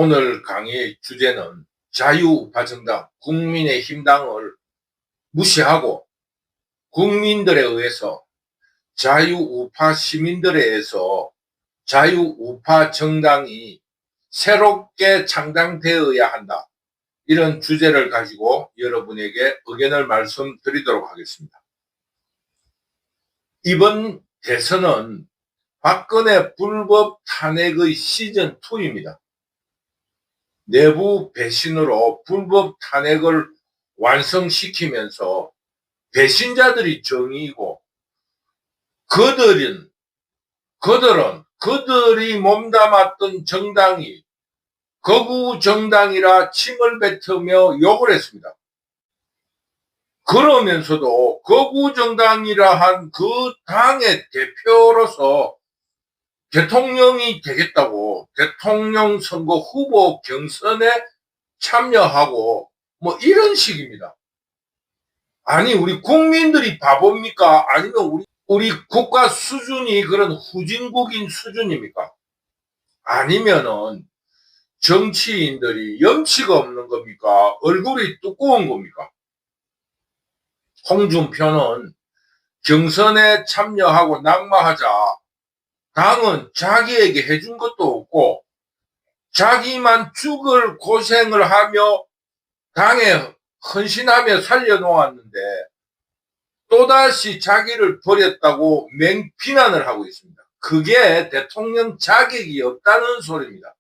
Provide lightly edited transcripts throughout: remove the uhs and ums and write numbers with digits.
오늘 강의의 주제는 자유우파 정당 국민의힘당을 무시하고 국민들에 의해서 자유우파 시민들에 의해서 자유우파 정당이 새롭게 창당되어야 한다. 이런 주제를 가지고 여러분에게 의견을 말씀드리도록 하겠습니다. 이번 대선은 박근혜 불법 탄핵의 시즌2입니다. 내부 배신으로 불법 탄핵을 완성시키면서 배신자들이 정의이고 그들이 몸담았던 정당이 거구 정당이라 침을 뱉으며 욕을 했습니다. 그러면서도 거구 정당이라 한 그 당의 대표로서 대통령이 되겠다고 대통령 선거 후보 경선에 참여하고 이런 식입니다. 아니, 우리 국민들이 바보입니까? 아니면 우리 국가 수준이 그런 후진국인 수준입니까? 아니면은 정치인들이 염치가 없는 겁니까? 얼굴이 두꺼운 겁니까? 홍준표는 경선에 참여하고 낙마하자 당은 자기에게 해준 것도 없고 자기만 죽을 고생을 하며 당에 헌신하며 살려놓았는데 또다시 자기를 버렸다고 맹비난을 하고 있습니다. 그게 대통령 자격이 없다는 소리입니다.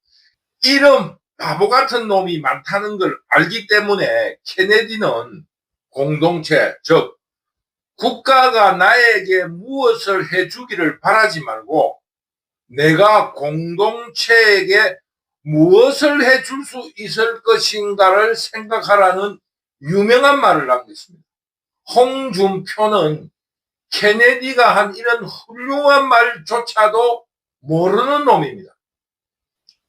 이런 바보 같은 놈이 많다는 걸 알기 때문에 케네디는 공동체, 즉 국가가 나에게 무엇을 해주기를 바라지 말고 내가 공동체에게 무엇을 해줄 수 있을 것인가를 생각하라는 유명한 말을 남겼습니다. 홍준표는 케네디가 한 이런 훌륭한 말조차도 모르는 놈입니다.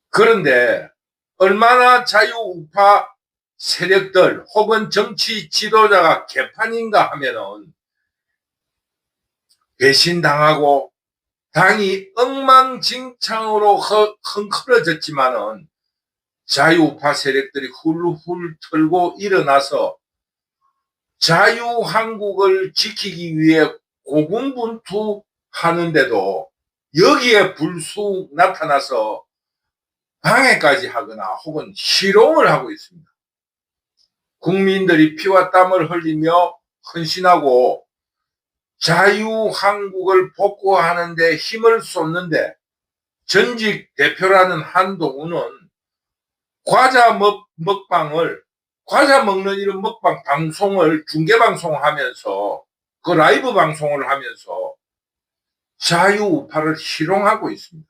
그런데 얼마나 자유우파 세력들 혹은 정치 지도자가 개판인가 하면은 배신당하고 당이 엉망진창으로 헝클어졌지만은 자유우파 세력들이 훌훌 털고 일어나서 자유한국을 지키기 위해 고군분투하는데도 여기에 불쑥 나타나서 방해까지 하거나 혹은 희롱을 하고 있습니다. 국민들이 피와 땀을 흘리며 헌신하고 자유한국을 복구하는 데 힘을 쏟는데 전직 대표라는 한동훈은 과자 먹는 이런 먹방 방송을 중계방송하면서 그 라이브 방송을 하면서 자유우파를 희롱하고 있습니다.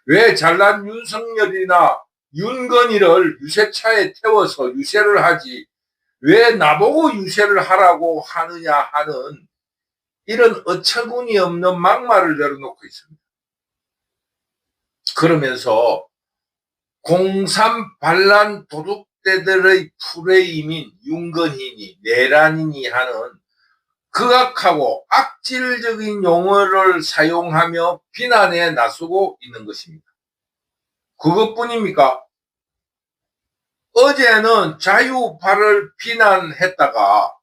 왜 잘난 윤석열이나 윤건희를 유세차에 태워서 유세를 하지 왜 나보고 유세를 하라고 하느냐 하는 이런 어처구니 없는 막말을 내려놓고 있습니다. 그러면서 공산 반란 도둑대들의 프레임인 윤건희니 내란이니 하는 극악하고 악질적인 용어를 사용하며 비난에 나서고 있는 것입니다. 그것뿐입니까? 어제는 자유우파를 비난했다가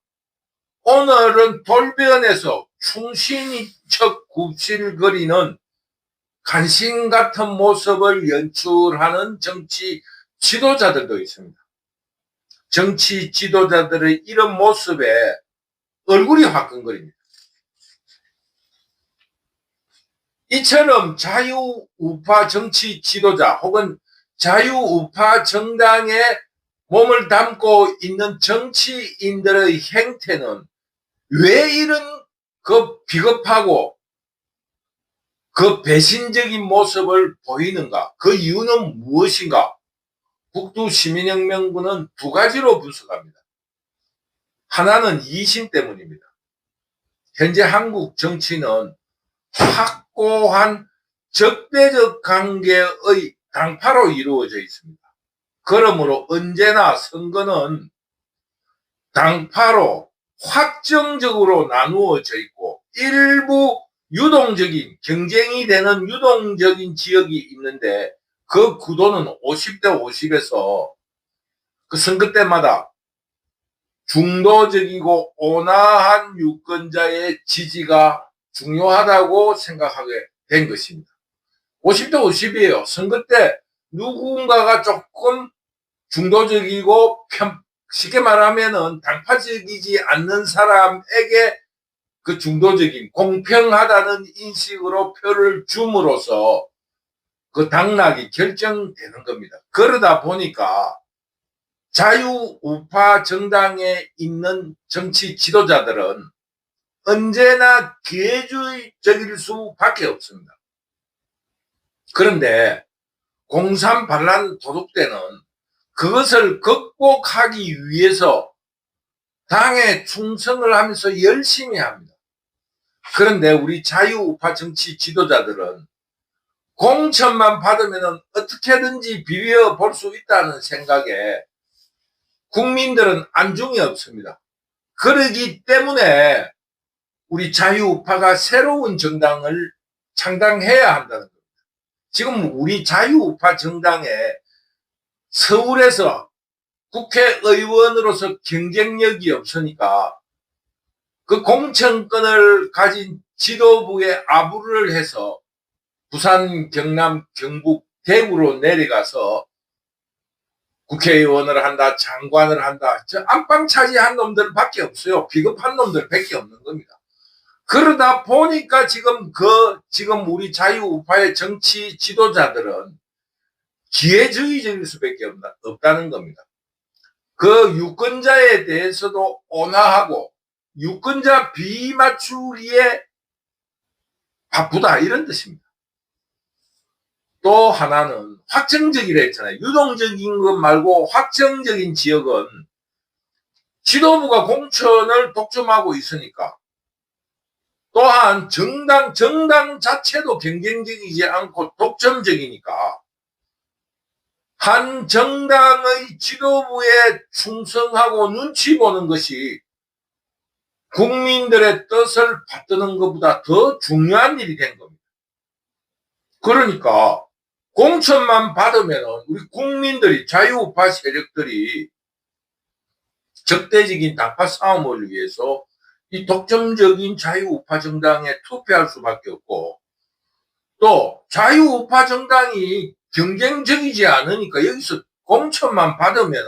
오늘은 돌변해서 충신인 척 굽실거리는 간신 같은 모습을 연출하는 정치 지도자들도 있습니다. 정치 지도자들의 이런 모습에 얼굴이 화끈거립니다. 이처럼 자유우파 정치 지도자 혹은 자유우파 정당에 몸을 담고 있는 정치인들의 행태는 왜 이런 그 비겁하고 그 배신적인 모습을 보이는가? 그 이유는 무엇인가? 북두시민혁명군은 두 가지로 분석합니다. 하나는 이심 때문입니다. 현재 한국 정치는 확고한 적대적 관계의 당파로 이루어져 있습니다. 그러므로 언제나 선거는 당파로 확정적으로 나누어져 있고 일부 유동적인 경쟁이 되는 유동적인 지역이 있는데 그 구도는 50대 50에서 그 선거 때마다 중도적이고 온화한 유권자의 지지가 중요하다고 생각하게 된 것입니다. 50대 50이에요. 선거 때 누군가가 조금 중도적이고 쉽게 말하면은 당파적이지 않는 사람에게 그 중도적인 공평하다는 인식으로 표를 줌으로써 그 당락이 결정되는 겁니다. 그러다 보니까 자유우파 정당에 있는 정치 지도자들은 언제나 기회주의적일 수밖에 없습니다. 그런데 공산 반란 도둑 때는 그것을 극복하기 위해서 당에 충성을 하면서 열심히 합니다. 그런데 우리 자유우파 정치 지도자들은 공천만 받으면 어떻게든지 비벼볼 수 있다는 생각에 국민들은 안중이 없습니다. 그러기 때문에 우리 자유우파가 새로운 정당을 창당해야 한다는 겁니다. 지금 우리 자유우파 정당에 서울에서 국회의원으로서 경쟁력이 없으니까 그 공천권을 가진 지도부에 아부를 해서 부산, 경남, 경북, 대구로 내려가서 국회의원을 한다, 장관을 한다. 저 안방 차지한 놈들밖에 없어요. 비겁한 놈들밖에 없는 겁니다. 그러다 보니까 지금 우리 자유우파의 정치 지도자들은 기회주의적일 수밖에 없다는 겁니다. 그 유권자에 대해서도 온화하고 유권자 비맞추기에 바쁘다 이런 뜻입니다. 또 하나는 확정적이라 했잖아요. 유동적인 것 말고 확정적인 지역은 지도부가 공천을 독점하고 있으니까 또한 정당 자체도 경쟁적이지 않고 독점적이니까 한 정당의 지도부에 충성하고 눈치 보는 것이 국민들의 뜻을 받드는 것보다 더 중요한 일이 된 겁니다. 그러니까 공천만 받으면 우리 국민들이 자유우파 세력들이 적대적인 당파 싸움을 위해서 이 독점적인 자유우파 정당에 투표할 수밖에 없고 또 자유우파 정당이 경쟁적이지 않으니까 여기서 공천만 받으면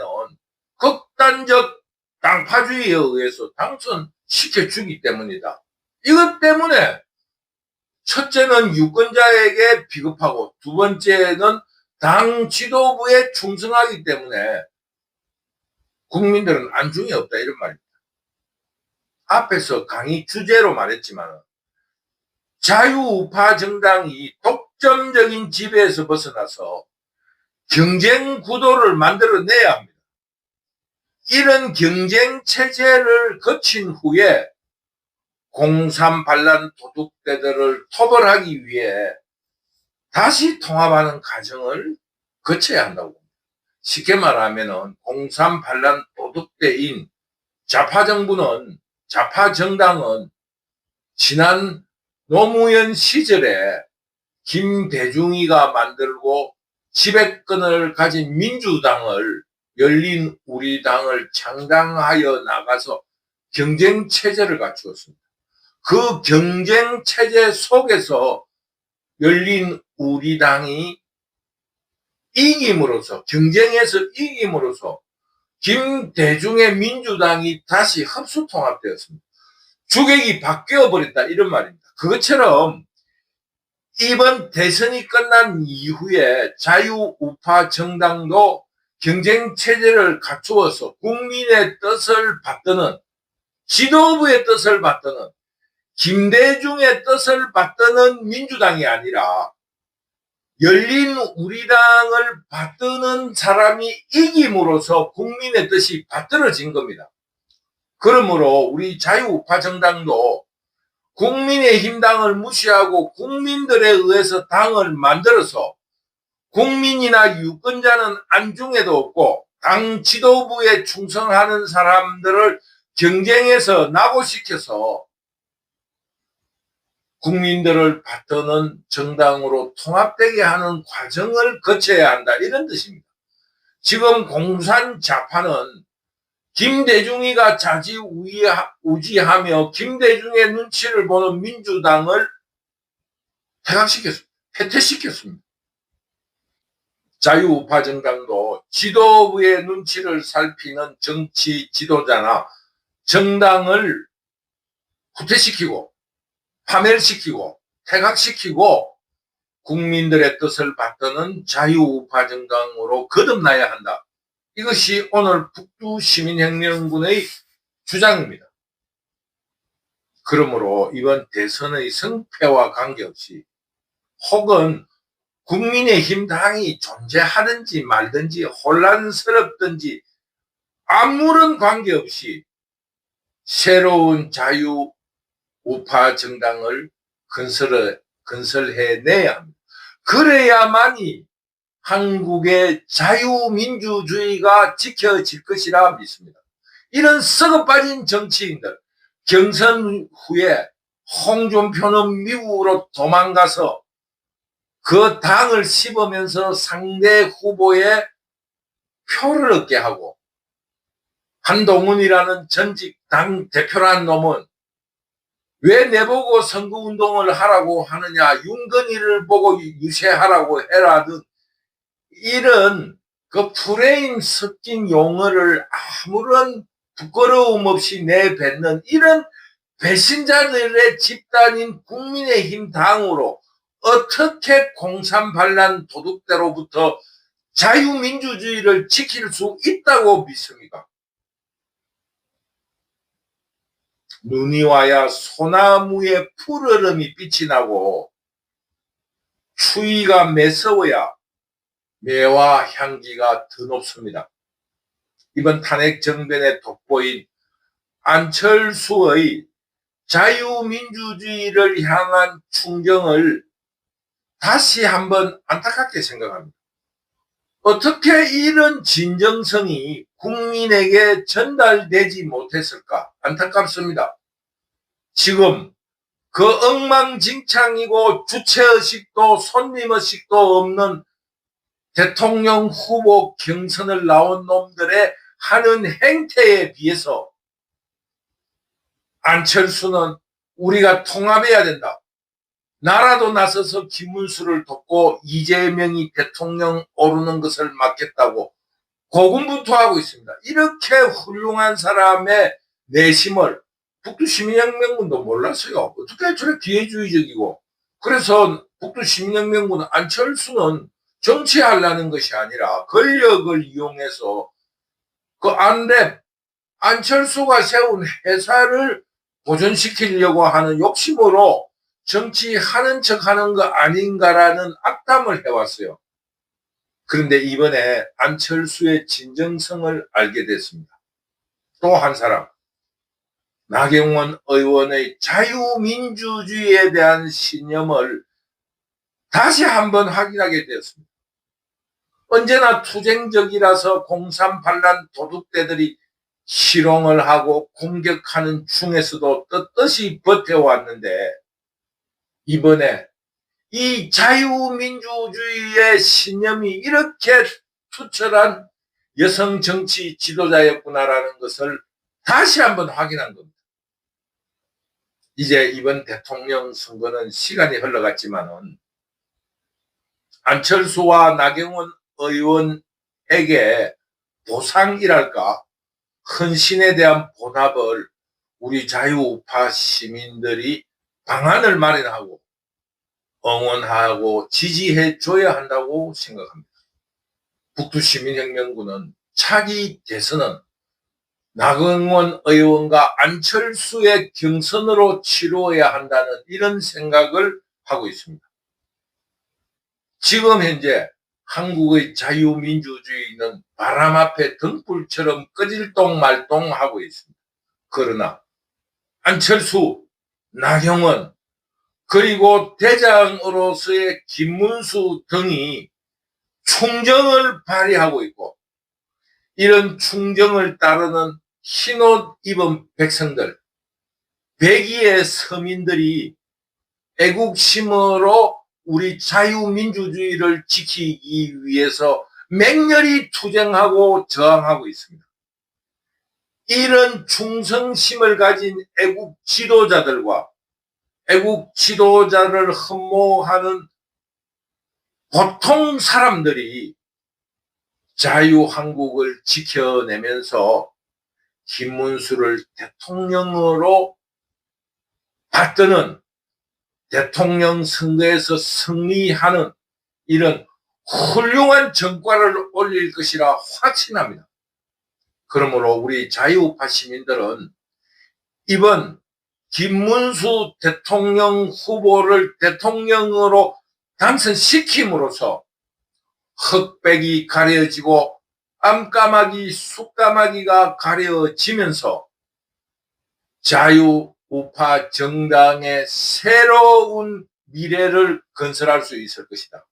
극단적 당파주의에 의해서 당선시켜주기 때문이다. 이것 때문에 첫째는 유권자에게 비겁하고 두 번째는 당 지도부에 충성하기 때문에 국민들은 안중이 없다 이런 말입니다. 앞에서 강의 주제로 말했지만 자유우파 정당이 독점적인 지배에서 벗어나서 경쟁 구도를 만들어내야 합니다. 이런 경쟁 체제를 거친 후에 공산 반란 도둑대들을 토벌하기 위해 다시 통합하는 과정을 거쳐야 한다고 봅니다. 쉽게 말하면 공산 반란 도둑대인 좌파 정당은 지난 노무현 시절에 김대중이가 만들고 지배권을 가진 민주당을 열린 우리당을 창당하여 나가서 경쟁체제를 갖추었습니다. 그 경쟁체제 속에서 열린 우리당이 이김으로써 경쟁에서 이김으로써 김대중의 민주당이 다시 흡수통합되었습니다. 주객이 바뀌어버렸다 이런 말입니다. 그것처럼 이번 대선이 끝난 이후에 자유우파 정당도 경쟁체제를 갖추어서 국민의 뜻을 받드는 지도부의 뜻을 받드는 김대중의 뜻을 받드는 민주당이 아니라 열린 우리당을 받드는 사람이 이김으로써 국민의 뜻이 받들어진 겁니다. 그러므로 우리 자유우파 정당도 국민의힘당을 무시하고 국민들에 의해서 당을 만들어서 국민이나 유권자는 안중에도 없고 당 지도부에 충성하는 사람들을 경쟁에서 낙오시켜서 국민들을 받드는 정당으로 통합되게 하는 과정을 거쳐야 한다, 이런 뜻입니다. 지금 공산 좌파는 김대중이가 좌지우지하며 김대중의 눈치를 보는 민주당을 패퇴시켰습니다. 자유우파 정당도 지도부의 눈치를 살피는 정치 지도자나 정당을 후퇴시키고 파멸시키고 퇴각시키고 국민들의 뜻을 받드는 자유우파 정당으로 거듭나야 한다. 이것이 오늘 북두시민혁명군의 주장입니다. 그러므로 이번 대선의 성패와 관계없이 혹은 국민의힘 당이 존재하든지 말든지 혼란스럽든지 아무런 관계없이 새로운 자유우파 정당을 건설해내야 합니다. 그래야만이 한국의 자유민주주의가 지켜질 것이라 믿습니다. 이런 썩어빠진 정치인들, 경선 후에 홍준표는 미국으로 도망가서 그 당을 씹으면서 상대 후보의 표를 얻게 하고, 한동훈이라는 전직 당 대표라는 놈은 왜 내보고 선거운동을 하라고 하느냐, 윤건희를 보고 유세하라고 해라든 이런 그 프레임 섞인 용어를 아무런 부끄러움 없이 내뱉는 이런 배신자들의 집단인 국민의힘 당으로 어떻게 공산반란 도둑대로부터 자유민주주의를 지킬 수 있다고 믿습니까? 눈이 와야 소나무에 푸르름이 빛이 나고 추위가 매서워야 매와 향기가 드높습니다. 이번 탄핵 정변에 돋보인 안철수의 자유민주주의를 향한 충정을 다시 한번 안타깝게 생각합니다. 어떻게 이런 진정성이 국민에게 전달되지 못했을까 안타깝습니다. 지금 그 엉망진창이고 주체의식도 손님의식도 없는 대통령 후보 경선을 나온 놈들의 하는 행태에 비해서 안철수는 우리가 통합해야 된다. 나라도 나서서 김문수를 돕고 이재명이 대통령 오르는 것을 막겠다고 고군분투하고 있습니다. 이렇게 훌륭한 사람의 내심을 북두시민혁명군도 몰랐어요. 어떻게 저렇게 기회주의적이고. 그래서 북두시민혁명군 안철수는 정치하려는 것이 아니라 권력을 이용해서 그 안철수가 세운 회사를 보존시키려고 하는 욕심으로 정치하는 척하는 거 아닌가라는 악담을 해왔어요. 그런데 이번에 안철수의 진정성을 알게 됐습니다. 또 한 사람, 나경원 의원의 자유민주주의에 대한 신념을 다시 한번 확인하게 되었습니다. 언제나 투쟁적이라서 공산반란 도둑대들이 실용을 하고 공격하는 중에서도 떳떳이 버텨왔는데 이번에 이 자유민주주의의 신념이 이렇게 투철한 여성 정치 지도자였구나라는 것을 다시 한번 확인한 겁니다. 이제 이번 대통령 선거는 시간이 흘러갔지만은 안철수와 나경원 의원에게 보상이랄까 헌신에 대한 보답을 우리 자유우파 시민들이 방안을 마련하고 응원하고 지지해 줘야 한다고 생각합니다. 북두시민혁명군은 차기 대선은 나경원 의원과 안철수의 경선으로 치루어야 한다는 이런 생각을 하고 있습니다. 지금 현재 한국의 자유민주주의는 바람 앞에 등불처럼 꺼질똥말똥하고 있습니다. 그러나 안철수, 나경원, 그리고 대장으로서의 김문수 등이 충정을 발휘하고 있고 이런 충정을 따르는 흰옷 입은 백성들, 백의의 서민들이 애국심으로 우리 자유민주주의를 지키기 위해서 맹렬히 투쟁하고 저항하고 있습니다. 이런 충성심을 가진 애국 지도자들과 애국 지도자를 흠모하는 보통 사람들이 자유한국을 지켜내면서 김문수를 대통령으로 받드는 대통령 선거에서 승리하는 이런 훌륭한 전과를 올릴 것이라 확신합니다. 그러므로 우리 자유우파 시민들은 이번 김문수 대통령 후보를 대통령으로 당선시킴으로써 흑백이 가려지고 암까마귀, 쑥까마귀가 가려지면서 자유우파 정당의 새로운 미래를 건설할 수 있을 것이다.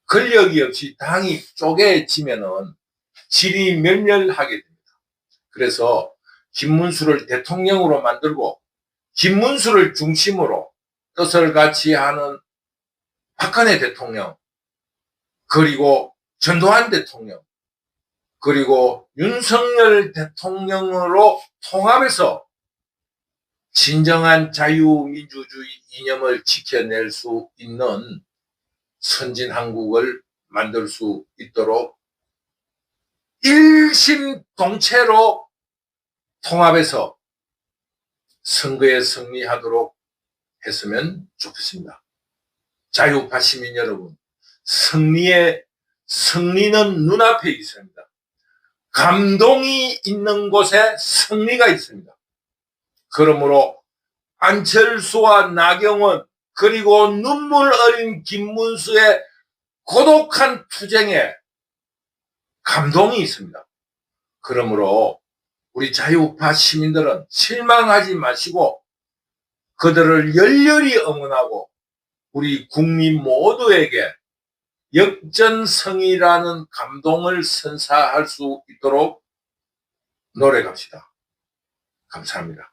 권력이 없이 당이 쪼개지면은 질이 멸렬하게 됩니다. 그래서 김문수를 대통령으로 만들고 김문수를 중심으로 뜻을 같이 하는 박근혜 대통령, 그리고 전두환 대통령, 그리고 윤석열 대통령으로 통합해서 진정한 자유민주주의 이념을 지켜낼 수 있는 선진한국을 만들 수 있도록 일심동체로 통합해서 선거에 승리하도록 했으면 좋겠습니다. 자유우파 시민 여러분, 승리는 눈앞에 있습니다. 감동이 있는 곳에 승리가 있습니다. 그러므로 안철수와 나경원, 그리고 눈물 어린 김문수의 고독한 투쟁에 감동이 있습니다. 그러므로 우리 자유우파 시민들은 실망하지 마시고 그들을 열렬히 응원하고 우리 국민 모두에게 역전승이라는 감동을 선사할 수 있도록 노력합시다. 감사합니다.